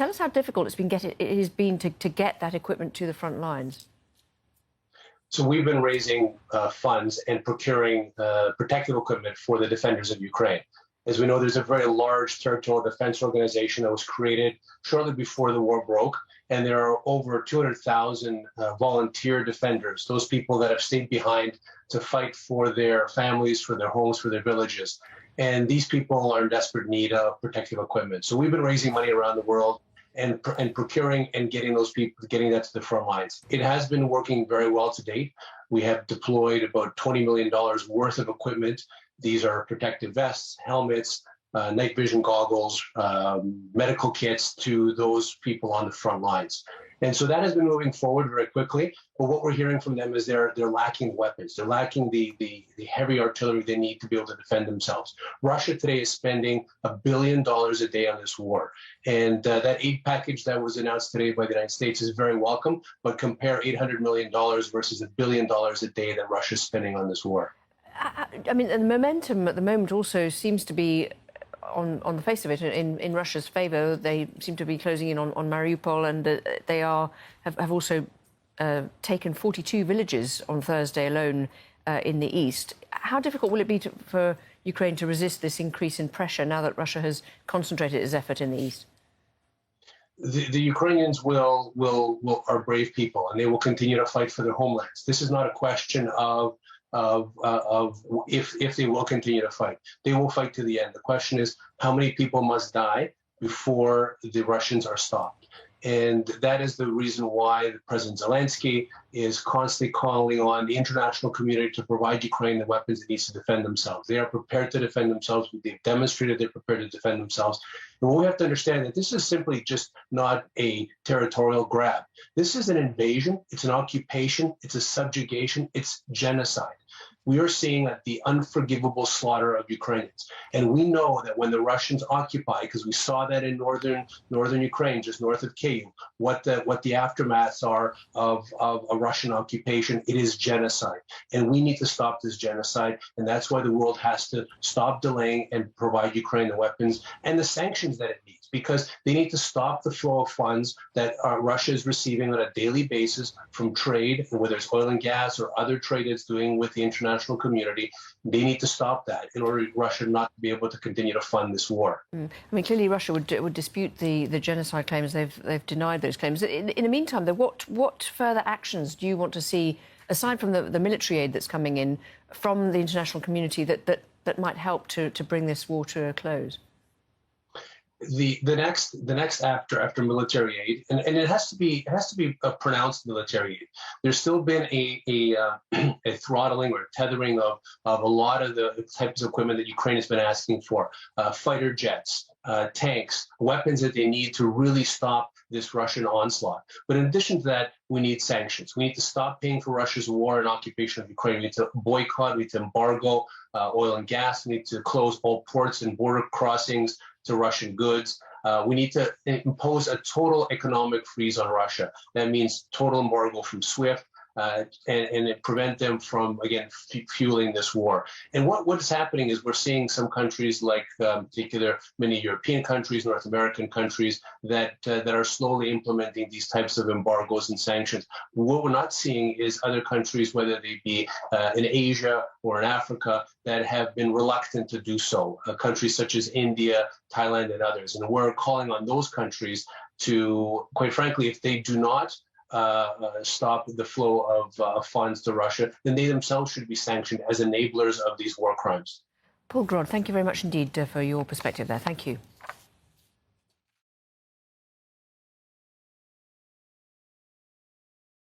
Tell us how difficult it has been to get that equipment to the front lines. So we've been raising funds and procuring protective equipment for the defenders of Ukraine. As we know, there's a very large territorial defense organization that was created shortly before the war broke, and there are over 200,000 volunteer defenders, those people that have stayed behind to fight for their families, for their homes, for their villages. And these people are in desperate need of protective equipment. So we've been raising money around the world and procuring and getting those people, getting that to the front lines. It has been working very well to date. We have deployed about $20 million worth of equipment. These are protective vests, helmets, night vision goggles, medical kits to those people on the front lines. And so that has been moving forward very quickly. But what we're hearing from them is they're lacking weapons. They're lacking the heavy artillery they need to be able to defend themselves. Russia today is spending $1 billion a day on this war. And that aid package that was announced today by the United States is very welcome. But compare $800 million versus $1 billion a day that Russia's spending on this war. I mean, the momentum at the moment also seems to be on the face of it in Russia's favour. They seem to be closing in on Mariupol, and they have also taken 42 villages on Thursday alone in the east. How difficult will it be for Ukraine to resist this increase in pressure now that Russia has concentrated its effort in the east? The Ukrainians are brave people, and they will continue to fight for their homelands. This is not a question of if they will continue to fight. They will fight to the end. The question is how many people must die before the Russians are stopped. And that is the reason why President Zelensky is constantly calling on the international community to provide Ukraine the weapons it needs to defend themselves. They are prepared to defend themselves. They've demonstrated they're prepared to defend themselves. And we have to understand that this is simply just not a territorial grab. This is an invasion. It's an occupation. It's a subjugation. It's genocide. We are seeing the unforgivable slaughter of Ukrainians. And we know that when the Russians occupy, because we saw that in northern Ukraine, just north of Kyiv, what the aftermaths are of a Russian occupation, it is genocide. And we need to stop this genocide. And that's why the world has to stop delaying and provide Ukraine the weapons and the sanctions that it needs, because they need to stop the flow of funds that Russia is receiving on a daily basis from trade, whether it's oil and gas or other trade it's doing with the international community. They need to stop that in order for Russia not to be able to continue to fund this war. I mean, clearly Russia would dispute the genocide claims. They've denied those claims. In the meantime, though, what further actions do you want to see, aside from the military aid that's coming in from the international community, that might help to bring this war to a close? The next after military aid, and it has to be a pronounced military aid. There's still been a throttling or tethering of a lot of the types of equipment that Ukraine has been asking for: fighter jets, tanks, weapons that they need to really stop this Russian onslaught. But in addition to that, we need sanctions. We need to stop paying for Russia's war and occupation of Ukraine. We need to boycott. We need to embargo oil and gas. We need to close all ports and border crossings to Russian goods. We need to impose a total economic freeze on Russia. That means total embargo from SWIFT and prevent them from, again, fueling this war. And what is happening is we're seeing some countries, like in particular many European countries, North American countries, that are slowly implementing these types of embargoes and sanctions. What we're not seeing is other countries, whether they be in Asia or in Africa, that have been reluctant to do so. Countries such as India, Thailand, and others. And we're calling on those countries to, quite frankly, if they do not stop the flow of funds to Russia, then they themselves should be sanctioned as enablers of these war crimes. Paul Grod, thank you very much indeed for your perspective there. Thank you.